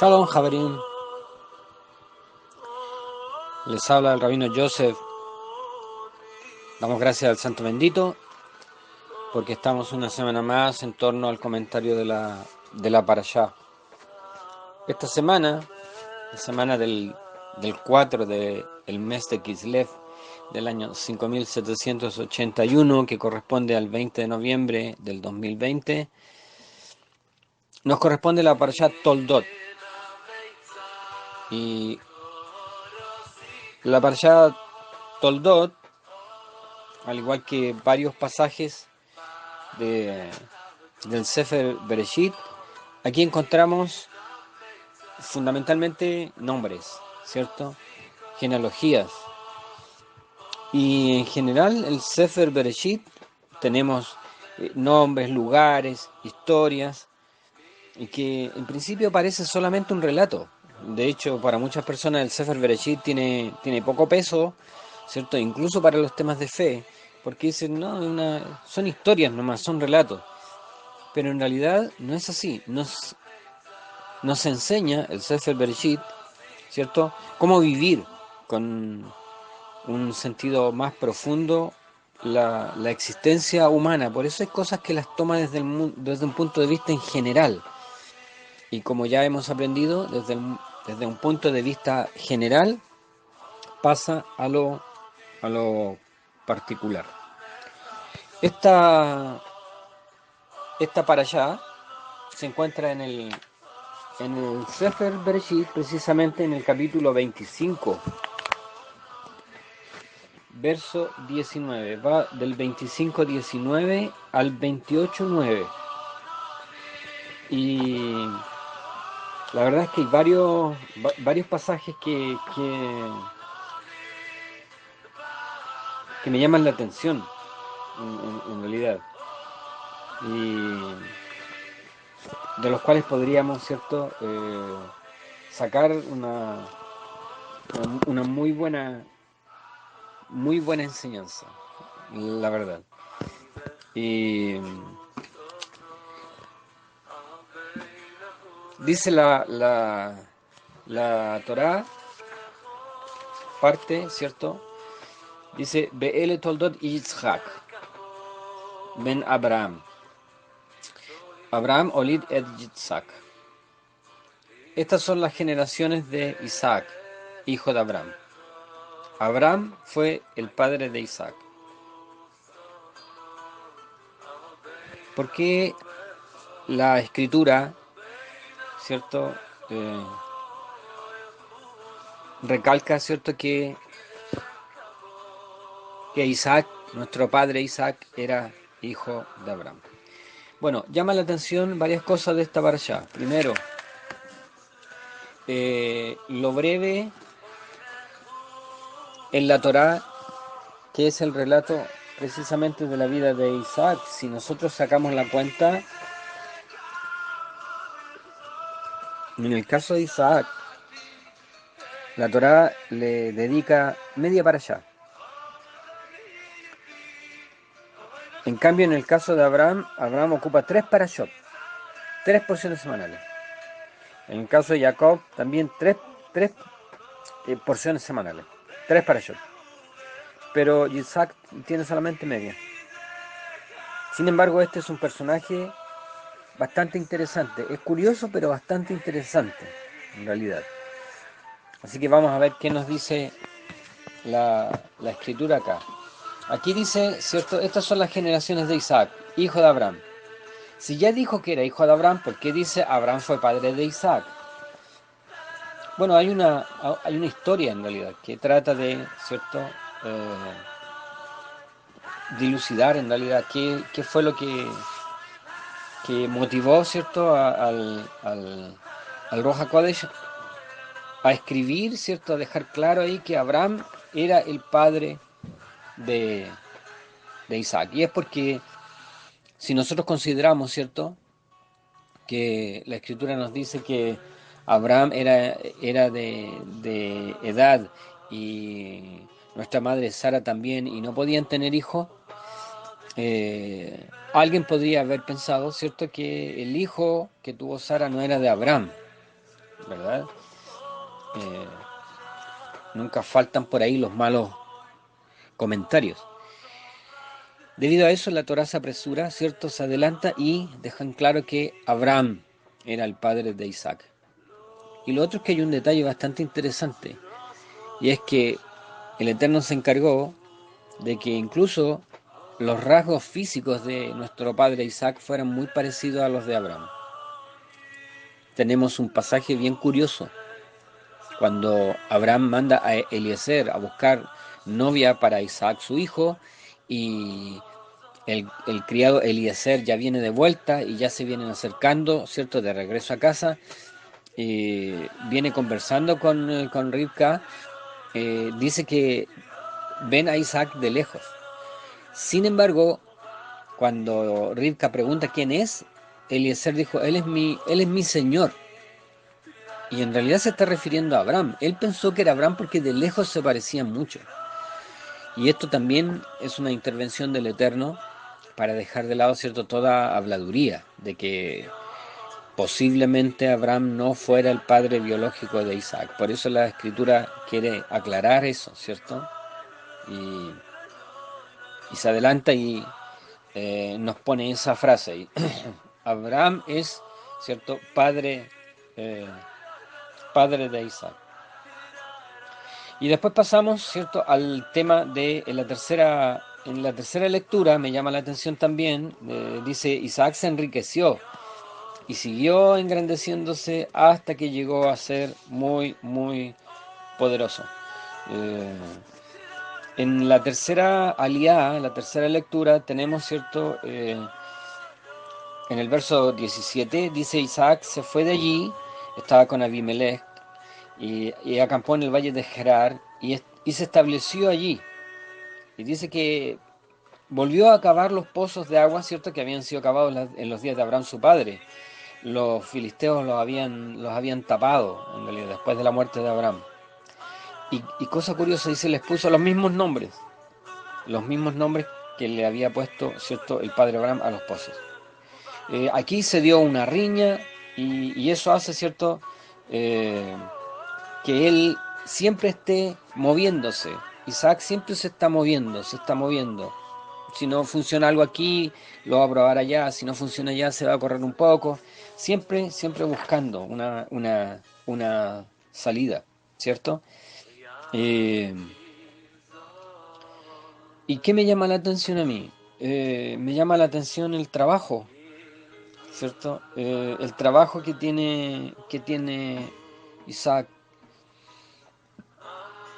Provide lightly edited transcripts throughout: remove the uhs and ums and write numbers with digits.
Shalom, Javerín. Les habla el rabino Joseph. Damos gracias al Santo Bendito porque estamos una semana más en torno al comentario de la Parashá. Esta semana, la semana del 4 del mes de Kislev del año 5781, que corresponde al 20 de noviembre del 2020, nos corresponde la Parashá Toldot. Y la Parashá Toldot, al igual que varios pasajes del Sefer Bereshit, aquí encontramos fundamentalmente nombres, ¿cierto? Genealogías. Y en general el Sefer Bereshit tenemos nombres, lugares, historias, y que en principio parece solamente un relato. De hecho, para muchas personas el Sefer Bereshit tiene poco peso, ¿cierto? Incluso para los temas de fe, porque dicen, no, son historias nomás, son relatos. Pero en realidad no es así. Nos enseña el Sefer Bereshit, ¿cierto?, cómo vivir con un sentido más profundo la existencia humana. Por eso hay cosas que las toma desde un punto de vista en general. Y como ya hemos aprendido, desde un punto de vista general pasa a lo particular. Esta parashá se encuentra en el Sefer Bereshit, precisamente en el capítulo 25, verso 19. Va del 25:19 al 28:9. Y la verdad es que hay varios pasajes que me llaman la atención, en realidad. Y de los cuales podríamos, ¿cierto?, sacar una muy buena enseñanza, la verdad. Y dice la Torá, parte, ¿cierto? Dice, Be'ele toldot Yitzhak ben Abraham. Abraham olid et Yitzhak. Estas son las generaciones de Isaac, hijo de Abraham. Abraham fue el padre de Isaac. ¿Por qué la escritura, cierto, recalca, cierto, que Isaac, nuestro padre Isaac, era hijo de Abraham? Bueno, llama la atención varias cosas de esta parashá. Primero, lo breve en la Torá, que es el relato precisamente de la vida de Isaac. Si nosotros sacamos la cuenta, en el caso de Isaac, la Torá le dedica media parashá. En cambio, en el caso de Abraham ocupa 3 parashot, 3 porciones semanales. En el caso de Jacob, también 3 porciones semanales, 3 parashot. Pero Isaac tiene solamente media. Sin embargo, este es un personaje bastante interesante. Es curioso, pero bastante interesante, en realidad. Así que vamos a ver qué nos dice la escritura acá. Aquí dice, ¿cierto? Estas son las generaciones de Isaac, hijo de Abraham. Si ya dijo que era hijo de Abraham, ¿por qué dice Abraham fue padre de Isaac? Bueno, hay una historia en realidad que trata de, ¿cierto?, dilucidar en realidad qué fue lo que motivó, ¿cierto?, al Ruach HaKodesh a escribir, ¿cierto?, a dejar claro ahí que Abraham era el padre de Isaac. Y es porque si nosotros consideramos, ¿cierto?, que la escritura nos dice que Abraham era de edad y nuestra madre Sara también, y no podían tener hijos, alguien podría haber pensado, ¿cierto?, que el hijo que tuvo Sara no era de Abraham. ¿verdad? Eh, Nunca faltan por ahí los malos comentarios. Debido a eso, la Torá se apresura, ¿cierto? Se adelanta y dejan claro que Abraham era el padre de Isaac. Y lo otro es que hay un detalle bastante interesante, y es que el Eterno se encargó de que incluso los rasgos físicos de nuestro padre Isaac fueran muy parecidos a los de Abraham. Tenemos un pasaje bien curioso, cuando Abraham manda a Eliezer a buscar novia para Isaac su hijo, y el criado Eliezer ya viene de vuelta y ya se vienen acercando, ¿cierto?, de regreso a casa, viene conversando con Rivka, dice que ven a Isaac de lejos. Sin embargo, cuando Rivka pregunta quién es, Eliezer dijo, él es mi señor. Y en realidad se está refiriendo a Abraham. Él pensó que era Abraham porque de lejos se parecían mucho. Y esto también es una intervención del Eterno para dejar de lado, ¿cierto?, toda habladuría de que posiblemente Abraham no fuera el padre biológico de Isaac. Por eso la Escritura quiere aclarar eso, ¿cierto? Y se adelanta y nos pone esa frase. Abraham es, ¿cierto?, eh, padre de Isaac. Y después pasamos, ¿cierto?, al tema de en la tercera lectura, me llama la atención también, dice, Isaac se enriqueció y siguió engrandeciéndose hasta que llegó a ser muy, muy poderoso. Eh, en la tercera aliá, en la tercera lectura, tenemos, ¿cierto?, en el verso 17, dice, Isaac se fue de allí, estaba con Abimelech, y acampó en el valle de Gerar, y se estableció allí. Y dice que volvió a cavar los pozos de agua, ¿cierto?, que habían sido cavados en los días de Abraham su padre. Los filisteos los habían tapado, en realidad, después de la muerte de Abraham. Y cosa curiosa, dice, les puso los mismos nombres que le había puesto, ¿cierto?, el padre Abraham a los pozos. Aquí se dio una riña, y eso hace, ¿cierto?, que él siempre esté moviéndose. Isaac siempre se está moviendo, se está moviendo. Si no funciona algo aquí, lo va a probar allá. Si no funciona allá, se va a correr un poco. Siempre, siempre buscando una salida, ¿cierto? ¿Y qué me llama la atención a mí? Me llama la atención el trabajo, ¿cierto? El trabajo que tiene Isaac.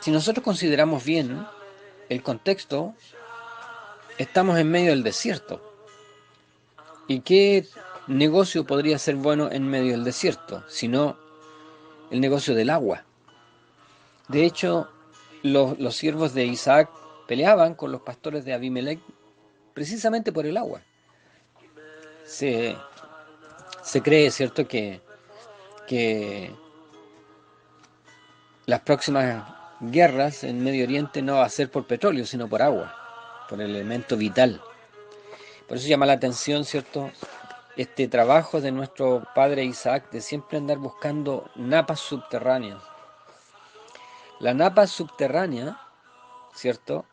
Si nosotros consideramos bien el contexto, estamos en medio del desierto. ¿Y qué negocio podría ser bueno en medio del desierto, sino el negocio del agua? De hecho, los siervos de Isaac peleaban con los pastores de Abimelech precisamente por el agua. Se cree, ¿cierto?, que las próximas guerras en Medio Oriente no va a ser por petróleo, sino por agua, por el elemento vital. Por eso llama la atención, ¿cierto?, este trabajo de nuestro padre Isaac de siempre andar buscando napas subterráneas. La napa subterránea, ¿cierto?,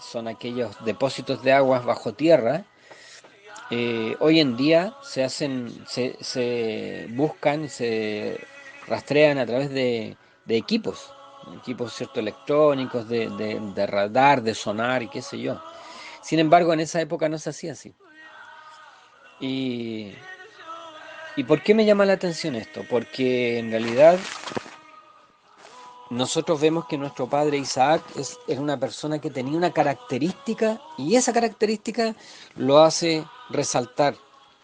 son aquellos depósitos de aguas bajo tierra. Hoy en día se buscan, se rastrean a través de equipos, ¿cierto?, electrónicos, de radar, de sonar y qué sé yo. Sin embargo, en esa época no se hacía así. ¿Y por qué me llama la atención esto? Porque en realidad nosotros vemos que nuestro padre Isaac es una persona que tenía una característica, y esa característica lo hace resaltar,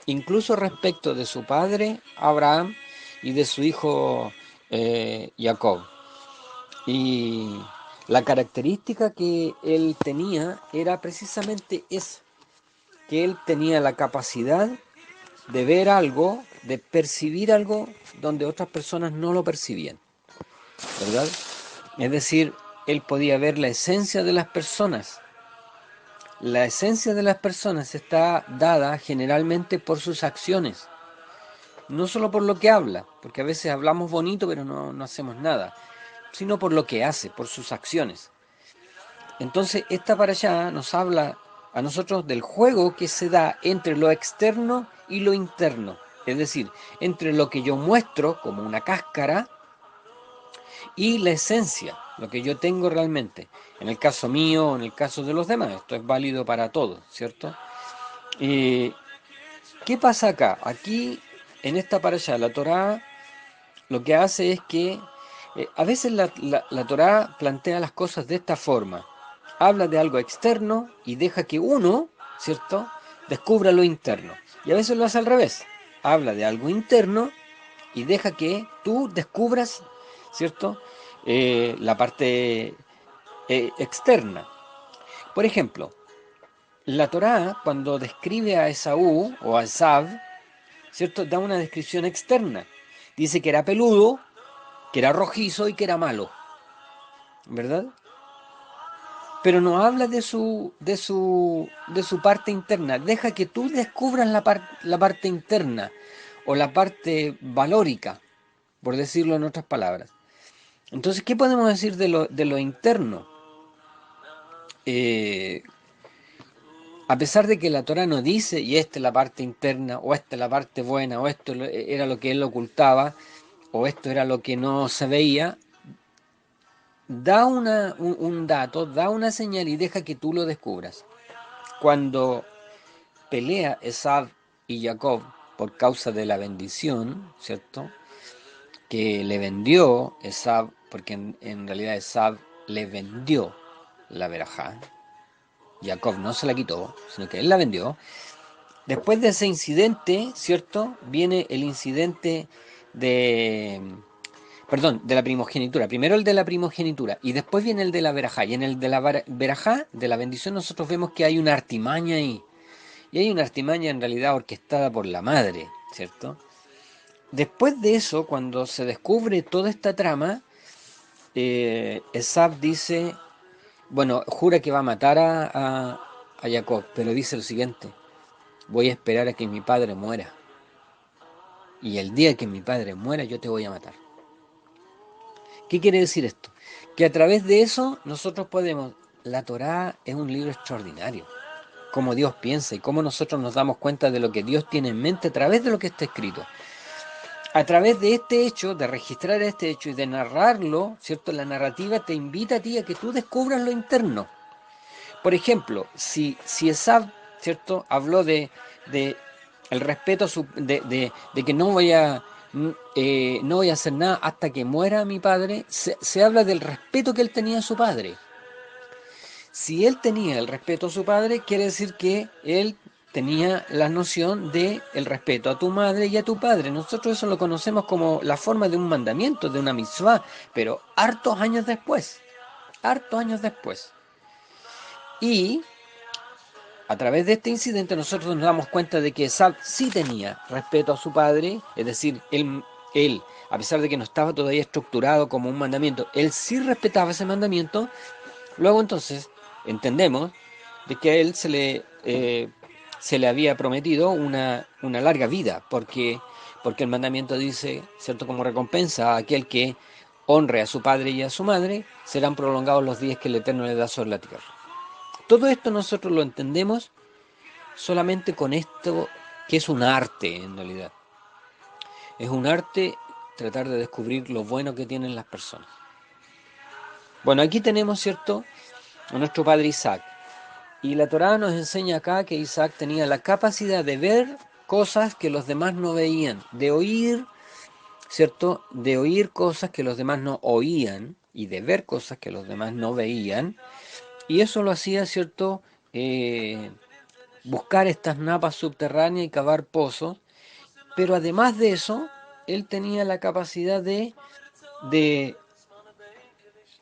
incluso respecto de su padre Abraham y de su hijo Jacob. Y la característica que él tenía era precisamente esa, que él tenía la capacidad de ver algo, de percibir algo donde otras personas no lo percibían, ¿verdad? Es decir, él podía ver la esencia de las personas. La esencia de las personas está dada generalmente por sus acciones. no solo por lo que habla, porque a veces hablamos bonito pero no hacemos nada, sino por lo que hace, por sus acciones. Entonces, esta parashá nos habla a nosotros del juego que se da entre lo externo y lo interno. Es decir, entre lo que yo muestro como una cáscara y la esencia, lo que yo tengo realmente. En el caso mío, en el caso de los demás, esto es válido para todos, ¿cierto? Eh, ¿Qué pasa acá? Aquí, en esta parashá, la Torá lo que hace es que a veces la Torá plantea las cosas de esta forma. Habla de algo externo y deja que uno, ¿cierto?, descubra lo interno. Y a veces lo hace al revés. Habla de algo interno y deja que tú descubras, ¿cierto?, la parte externa. Por ejemplo, la Torá, cuando describe a Esaú o a Esab, ¿cierto?, da una descripción externa. Dice que era peludo, que era rojizo y que era malo, ¿verdad? Pero no habla de su parte interna. Deja que tú descubras la parte interna o la parte valórica, por decirlo en otras palabras. Entonces, ¿qué podemos decir de lo interno? Eh, a pesar de que la Torah no dice, y esta es la parte interna, o esta es la parte buena, o esto era lo que él ocultaba, o esto era lo que no se veía, da un dato, da una señal y deja que tú lo descubras. Cuando pelea Esab y Jacob por causa de la bendición, ¿cierto?, que le vendió Esab, porque en realidad Esab le vendió la verajá, Jacob no se la quitó, sino que él la vendió. Después de ese incidente, ¿cierto?, viene el incidente de, perdón, de la primogenitura. Primero el de la primogenitura y después viene el de la verajá. Y en el de la verajá, de la bendición, nosotros vemos que hay una artimaña ahí. Y hay una artimaña en realidad orquestada por la madre, ¿cierto? Después de eso, cuando se descubre toda esta trama, Esab dice, bueno, jura que va a matar a Jacob, pero dice lo siguiente: voy a esperar a que mi padre muera. Y el día que mi padre muera, yo te voy a matar. ¿Qué quiere decir esto? Que a través de eso nosotros podemos... La Torá es un libro extraordinario. Cómo Dios piensa y cómo nosotros nos damos cuenta de lo que Dios tiene en mente a través de lo que está escrito. A través de este hecho, de registrar este hecho y de narrarlo, ¿cierto? La narrativa te invita a ti a que tú descubras lo interno. Por ejemplo, si Esab, ¿cierto?, habló de el respeto, de que no voy a hacer nada hasta que muera mi padre, se habla del respeto que él tenía a su padre. Si él tenía el respeto a su padre, quiere decir que él tenía la noción de el respeto a tu madre y a tu padre. Nosotros eso lo conocemos como la forma de un mandamiento, de una mitzvah, pero hartos años después. Hartos años después. Y a través de este incidente nosotros nos damos cuenta de que Esab sí tenía respeto a su padre, es decir, él, a pesar de que no estaba todavía estructurado como un mandamiento, él sí respetaba ese mandamiento. Luego entonces entendemos de que a él se le había prometido una larga vida, porque el mandamiento dice, ¿cierto?, como recompensa a aquel que honre a su padre y a su madre, serán prolongados los días que el Eterno le da sobre la tierra. Todo esto nosotros lo entendemos solamente con esto, que es un arte en realidad. Es un arte tratar de descubrir lo bueno que tienen las personas. Bueno, aquí tenemos, ¿cierto?, a nuestro padre Isaac. Y la Torá nos enseña acá que Isaac tenía la capacidad de ver cosas que los demás no veían, de oír, ¿cierto?, de oír cosas que los demás no oían y de ver cosas que los demás no veían. Y eso lo hacía, ¿cierto?, buscar estas napas subterráneas y cavar pozos. Pero además de eso, él tenía la capacidad de,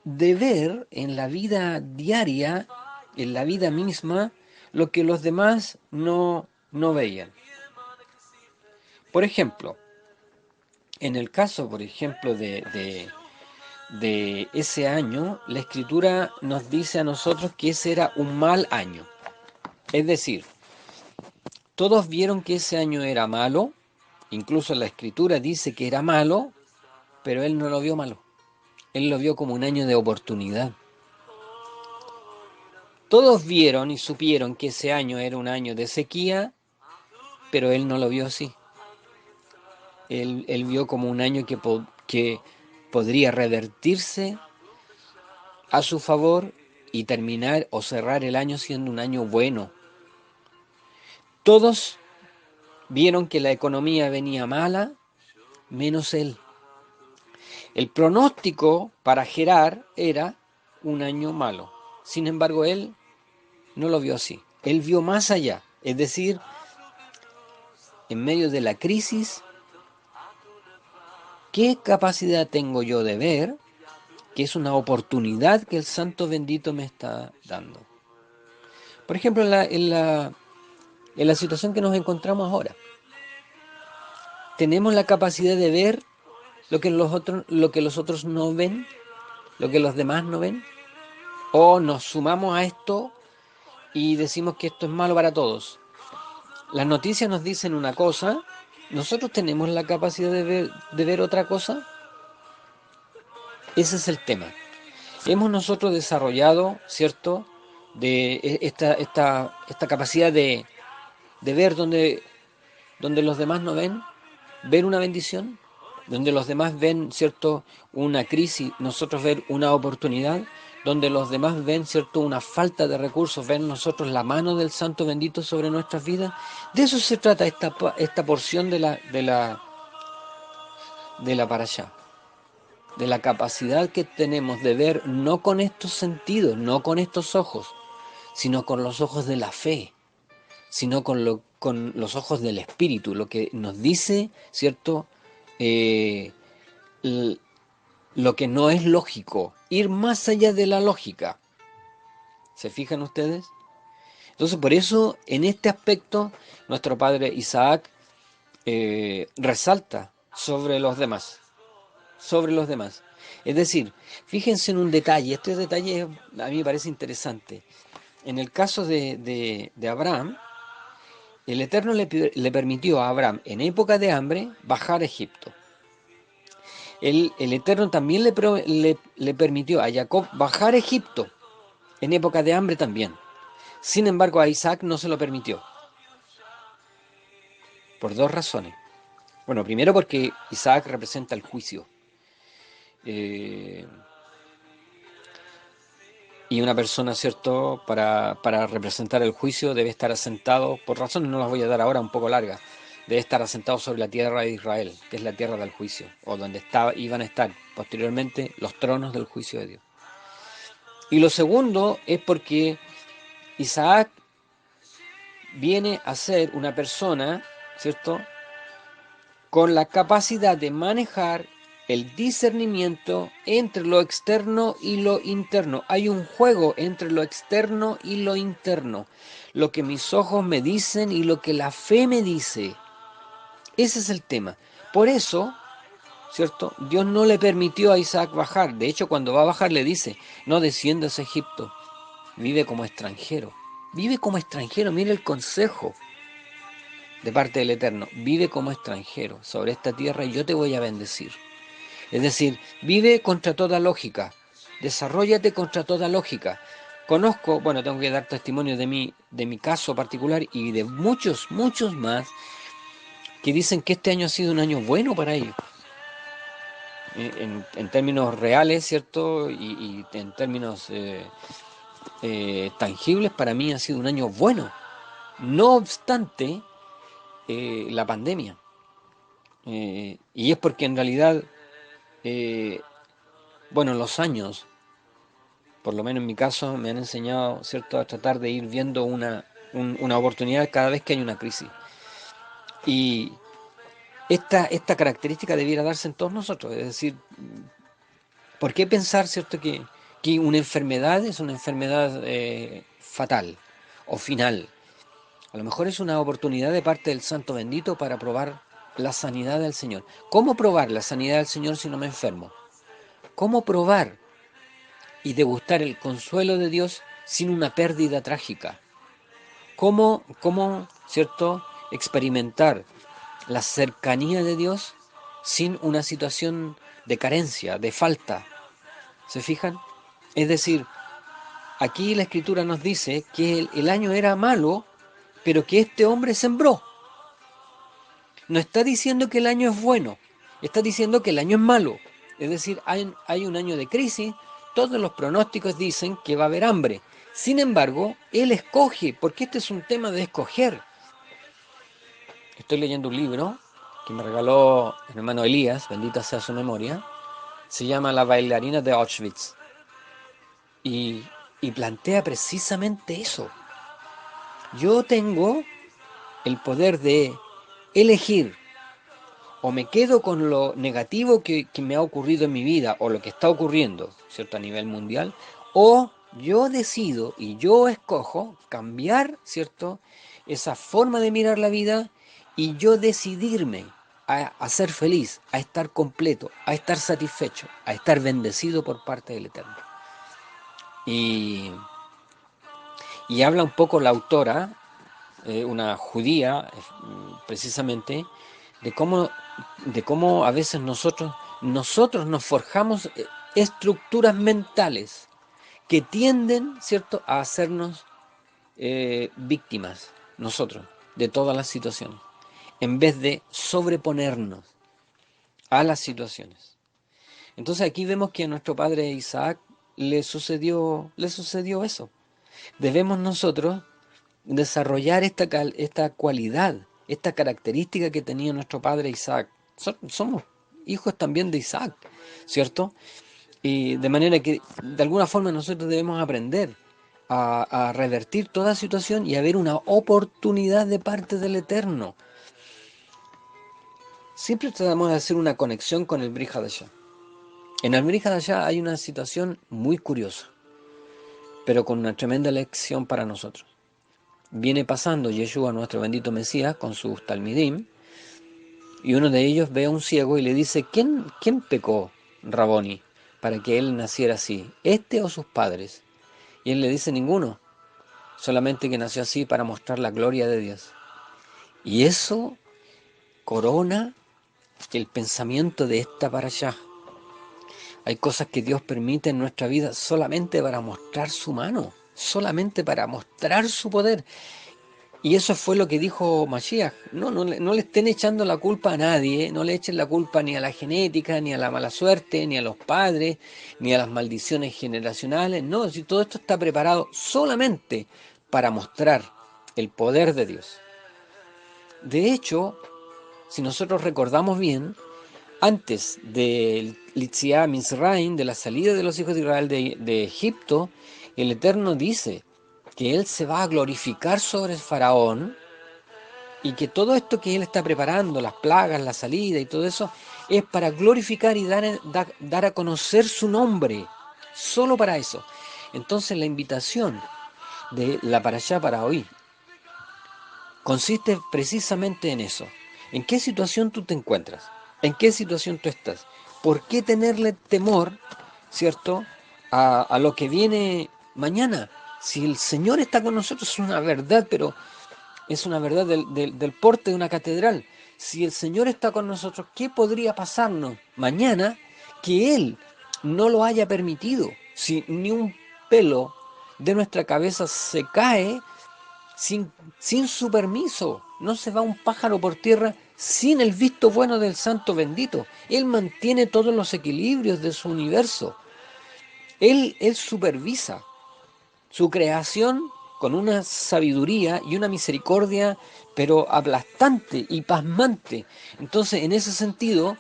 de ver en la vida diaria, en la vida misma, lo que los demás no veían. Por ejemplo, en el caso, por ejemplo, de ese año, la Escritura nos dice a nosotros que ese era un mal año. Es decir, todos vieron que ese año era malo Incluso la Escritura dice que era malo, pero él no lo vio malo. Él lo vio como un año de oportunidad. Todos vieron y supieron que ese año era un año de sequía, pero él no lo vio así. Él vio como un año que podría revertirse a su favor y terminar o cerrar el año siendo un año bueno. Todos vieron que la economía venía mala, menos él. El pronóstico para Gerar era un año malo. Sin embargo, él no lo vio así. Él vio más allá. Es decir, en medio de la crisis, ¿qué capacidad tengo yo de ver que es una oportunidad que el Santo Bendito me está dando? Por ejemplo, en la situación que nos encontramos ahora, tenemos la capacidad de ver lo que los otros no ven, lo que los demás no ven, o nos sumamos a esto y decimos que esto es malo para todos. Las noticias nos dicen una cosa, nosotros tenemos la capacidad de ver otra cosa. Ese es el tema. Hemos nosotros desarrollado, ¿cierto?, de esta capacidad de ver donde los demás no ven, ver una bendición, donde los demás ven, ¿cierto?, una crisis, nosotros ver una oportunidad, donde los demás ven, ¿cierto?, una falta de recursos, ven nosotros la mano del Santo Bendito sobre nuestras vidas. De eso se trata esta porción de la parashá, de la capacidad que tenemos de ver no con estos sentidos, no con estos ojos, sino con los ojos de la fe, sino con los ojos del Espíritu, lo que nos dice, ¿cierto?, eh, lo que no es lógico, ir más allá de la lógica. ¿Se fijan ustedes? Entonces, por eso, en este aspecto, nuestro padre Isaac resalta sobre los demás, sobre los demás. Es decir, fíjense en un detalle, este detalle a mí me parece interesante. En el caso de Abraham, el Eterno le permitió a Abraham, en época de hambre, bajar a Egipto. El Eterno también le permitió a Jacob bajar a Egipto, en época de hambre también. Sin embargo, a Isaac no se lo permitió, por dos razones. Bueno, primero porque Isaac representa el juicio. Y una persona, ¿cierto?, para representar el juicio debe estar asentado, por razones no las voy a dar ahora, un poco largas, debe estar asentado sobre la tierra de Israel, que es la tierra del juicio, o donde iban a estar posteriormente los tronos del juicio de Dios. Y lo segundo es porque Isaac viene a ser una persona, ¿cierto?, con la capacidad de manejar el discernimiento entre lo externo y lo interno. Hay un juego entre lo externo y lo interno. Lo que mis ojos me dicen y lo que la fe me dice. Ese es el tema. Por eso, ¿cierto?, Dios no le permitió a Isaac bajar. De hecho, cuando va a bajar le dice, no desciendas a Egipto, vive como extranjero. Vive como extranjero, mire el consejo de parte del Eterno. Vive como extranjero sobre esta tierra y yo te voy a bendecir. Es decir, vive contra toda lógica, desarróllate contra toda lógica. Conozco, bueno, tengo que dar testimonio de mi caso particular y de muchos más que dicen que este año ha sido un año bueno para ellos. En términos reales, ¿cierto? Y en términos tangibles, para mí ha sido un año bueno. No obstante, la pandemia. Y es porque en realidad, bueno, los años, por lo menos en mi caso, me han enseñado, ¿cierto?, a tratar de ir viendo una oportunidad cada vez que hay una crisis. Y esta característica debiera darse en todos nosotros. Es decir, ¿por qué pensar, ¿cierto?, que una enfermedad es una enfermedad fatal o final? A lo mejor es una oportunidad de parte del Santo Bendito para probar la sanidad del Señor. ¿Cómo probar la sanidad del Señor si no me enfermo? ¿Cómo probar y degustar el consuelo de Dios sin una pérdida trágica? ¿Cómo, ¿cierto?, experimentar, la cercanía de Dios sin una situación de carencia, de falta. ¿Se fijan? Es decir, aquí la Escritura nos dice que el año era malo, pero que este hombre sembró. No está diciendo que el año es bueno, está diciendo que el año es malo. Es decir, hay un año de crisis, todos los pronósticos dicen que va a haber hambre. Sin embargo, él escoge, porque este es un tema de escoger. Estoy leyendo un libro que me regaló el hermano Elías, bendita sea su memoria, se llama La bailarina de Auschwitz. Y, y plantea precisamente eso. Yo tengo el poder de elegir o me quedo con lo negativo que me ha ocurrido en mi vida o lo que está ocurriendo, ¿cierto? A nivel mundial, o yo decido y yo escojo cambiar, ¿cierto? Esa forma de mirar la vida y yo decidirme a ser feliz, a estar completo, a estar satisfecho, a estar bendecido por parte del Eterno. Y, y habla un poco la autora, una judía precisamente, de cómo a veces nosotros nos forjamos estructuras mentales que tienden, ¿cierto?, a hacernos víctimas, nosotros, de todas las situaciones, en vez de sobreponernos a las situaciones. Entonces aquí vemos que a nuestro padre Isaac le sucedió eso. Debemos nosotros desarrollar esta cualidad, esta característica que tenía nuestro padre Isaac. Somos hijos también de Isaac, ¿cierto? Y de manera que de alguna forma nosotros debemos aprender a revertir toda situación y a ver una oportunidad de parte del Eterno. Siempre tratamos de hacer una conexión con el Brit Hadashah. En el Brit Hadashah hay una situación muy curiosa, pero con una tremenda lección para nosotros. Viene pasando Yeshua, nuestro bendito Mesías, con sus talmidim, y uno de ellos ve a un ciego y le dice, ¿quién pecó, Raboni, para que él naciera así? ¿Este o sus padres? Y él le dice, ninguno, solamente que nació así para mostrar la gloria de Dios. Y eso corona el pensamiento de esta parashá. Hay cosas que Dios permite en nuestra vida solamente para mostrar su mano, solamente para mostrar su poder. Y eso fue lo que dijo Mashiach. No le estén echando la culpa a nadie, no le echen la culpa ni a la genética, ni a la mala suerte, ni a los padres, ni a las maldiciones generacionales. No, si todo esto está preparado solamente para mostrar el poder de Dios. De hecho, si nosotros recordamos bien, antes del Litziá Mizraim, de la salida de los hijos de Israel de Egipto, el Eterno dice que Él se va a glorificar sobre el faraón y que todo esto que Él está preparando, las plagas, la salida y todo eso, es para glorificar y dar a conocer su nombre, solo para eso. Entonces la invitación de la parashá para hoy consiste precisamente en eso. ¿En qué situación tú te encuentras? ¿En qué situación tú estás? ¿Por qué tenerle temor, cierto, a lo que viene mañana? Si el Señor está con nosotros es una verdad, pero es una verdad del porte de una catedral. Si el Señor está con nosotros, ¿qué podría pasarnos mañana que Él no lo haya permitido? Si ni un pelo de nuestra cabeza se cae sin su permiso. No se va un pájaro por tierra sin el visto bueno del Santo bendito. Él mantiene todos los equilibrios de su universo. Él supervisa su creación con una sabiduría y una misericordia, pero aplastante y pasmante. Entonces, en ese sentido,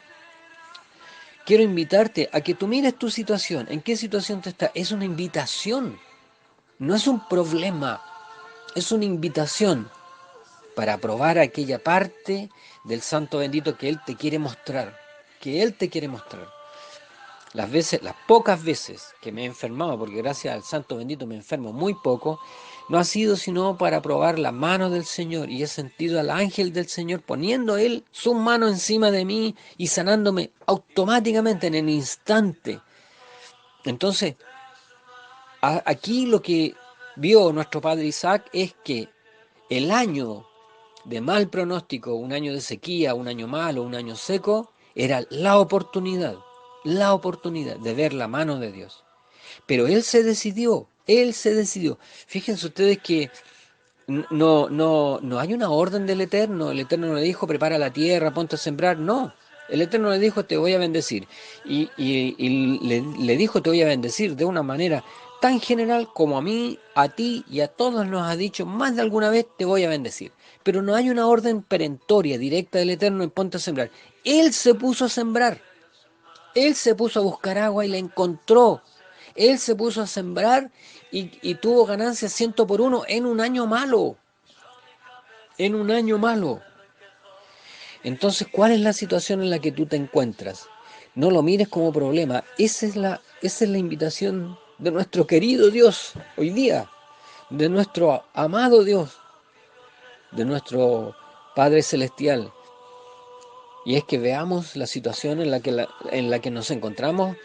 quiero invitarte a que tú mires tu situación. ¿En qué situación te estás? Es una invitación, no es un problema, es una invitación para probar aquella parte del Santo bendito que Él te quiere mostrar, que Él te quiere mostrar. Las pocas veces que me he enfermado, porque gracias al Santo bendito me enfermo muy poco, no ha sido sino para probar la mano del Señor, y he sentido al ángel del Señor poniendo Él su mano encima de mí y sanándome automáticamente en el instante. Entonces, aquí lo que vio nuestro padre Isaac es que el año de mal pronóstico, un año de sequía, un año malo, un año seco, era la oportunidad de ver la mano de Dios. Pero él se decidió. Fíjense ustedes que no hay una orden del Eterno. El Eterno no le dijo, prepara la tierra, ponte a sembrar. No, el Eterno le dijo, te voy a bendecir. Y le dijo, te voy a bendecir de una manera tan general como a mí, a ti y a todos nos ha dicho, más de alguna vez te voy a bendecir. Pero no hay una orden perentoria, directa del Eterno en ponte a sembrar. Él se puso a sembrar. Él se puso a buscar agua y la encontró. Él se puso a sembrar y tuvo ganancias 100 por 1 en un año malo. En un año malo. Entonces, ¿cuál es la situación en la que tú te encuentras? No lo mires como problema. Esa es la invitación de nuestro querido Dios hoy día, de nuestro amado Dios, de nuestro Padre Celestial. Y es que veamos la situación en la que nos encontramos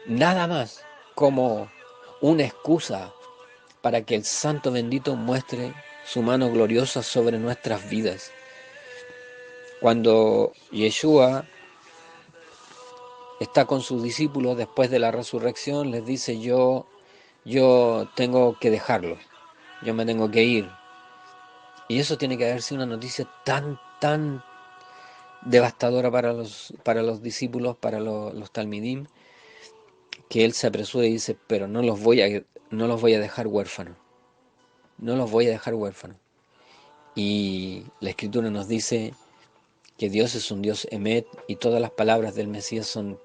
nada más como una excusa para que el Santo Bendito muestre su mano gloriosa sobre nuestras vidas. Cuando Yeshua está con sus discípulos después de la resurrección, les dice, yo tengo que dejarlo, yo me tengo que ir. Y eso tiene que haber sido una noticia tan devastadora para los discípulos, para los talmidim, que él se apresura y dice, pero no los voy a dejar huérfanos, no los voy a dejar huérfanos. Y la Escritura nos dice que Dios es un Dios emet y todas las palabras del Mesías son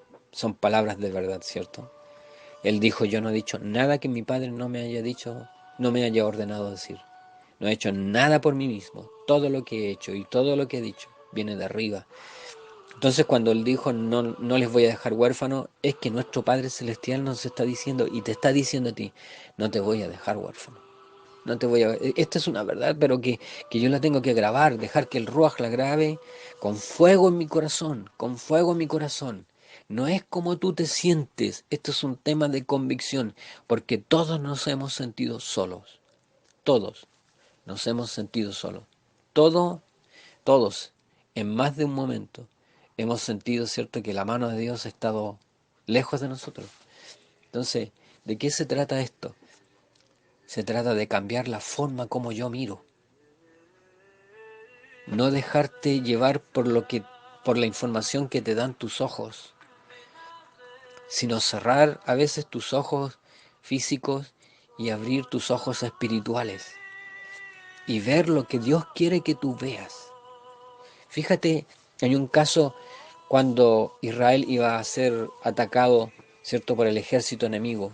palabras de verdad, ¿cierto? Él dijo, yo no he dicho nada que mi Padre no me haya dicho, no me haya ordenado decir. No he hecho nada por mí mismo. Todo lo que he hecho y todo lo que he dicho viene de arriba. Entonces cuando Él dijo, no les voy a dejar huérfano, es que nuestro Padre Celestial nos está diciendo y te está diciendo a ti, no te voy a dejar huérfano. No te voy a... Esta es una verdad, pero que yo la tengo que grabar, dejar que el Ruach la grabe con fuego en mi corazón, con fuego en mi corazón. No es como tú te sientes, esto es un tema de convicción, porque todos nos hemos sentido solos, todos nos hemos sentido solos, todos, todos, en más de un momento, hemos sentido, ¿cierto?, que la mano de Dios ha estado lejos de nosotros. Entonces, ¿de qué se trata esto? Se trata de cambiar la forma como yo miro. No dejarte llevar por la información que te dan tus ojos, sino cerrar a veces tus ojos físicos y abrir tus ojos espirituales y ver lo que Dios quiere que tú veas. Fíjate, hay un caso cuando Israel iba a ser atacado, ¿cierto?, por el ejército enemigo.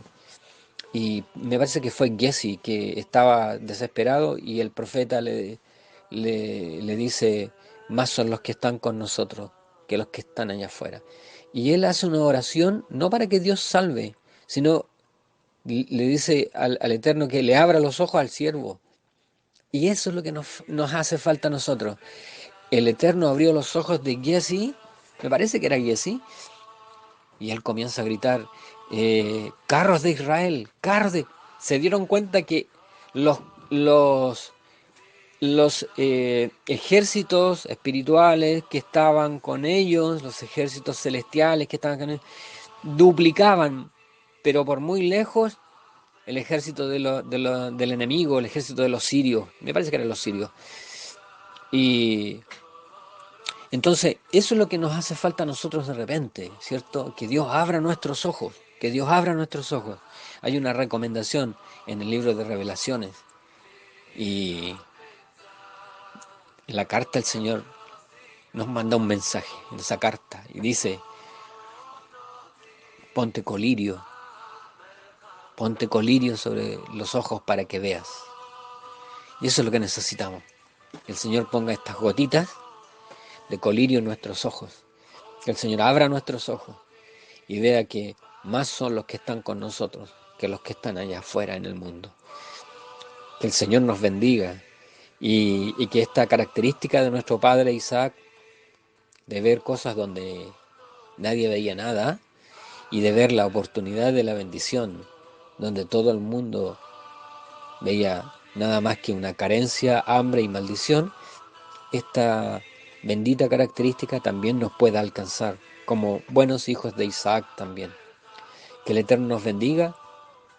Y me parece que fue Giesi que estaba desesperado y el profeta le dice, más son los que están con nosotros que los que están allá afuera. Y él hace una oración no para que Dios salve, sino le dice al Eterno que le abra los ojos al siervo. Y eso es lo que nos hace falta a nosotros. El Eterno abrió los ojos de Giesi, me parece que era Giesi, y él comienza a gritar, carros de Israel, carros de... Se dieron cuenta que los, los, los ejércitos espirituales que estaban con ellos, los ejércitos celestiales que estaban con ellos, duplicaban, pero por muy lejos, el ejército del enemigo, el ejército de los sirios, me parece que eran los sirios. Y entonces, eso es lo que nos hace falta a nosotros de repente, ¿cierto? Que Dios abra nuestros ojos, que Dios abra nuestros ojos. Hay una recomendación en el libro de Revelaciones y en la carta el Señor nos manda un mensaje en esa carta y dice, ponte colirio sobre los ojos para que veas. Y eso es lo que necesitamos, que el Señor ponga estas gotitas de colirio en nuestros ojos, que el Señor abra nuestros ojos y vea que más son los que están con nosotros que los que están allá afuera en el mundo. Que el Señor nos bendiga y que esta característica de nuestro padre Isaac, de ver cosas donde nadie veía nada y de ver la oportunidad de la bendición, donde todo el mundo veía nada más que una carencia, hambre y maldición, esta bendita característica también nos pueda alcanzar como buenos hijos de Isaac también. Que el Eterno nos bendiga,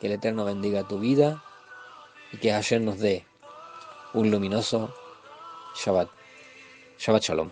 que el Eterno bendiga tu vida y que ayer nos dé un luminoso Shabbat. Shabbat Shalom.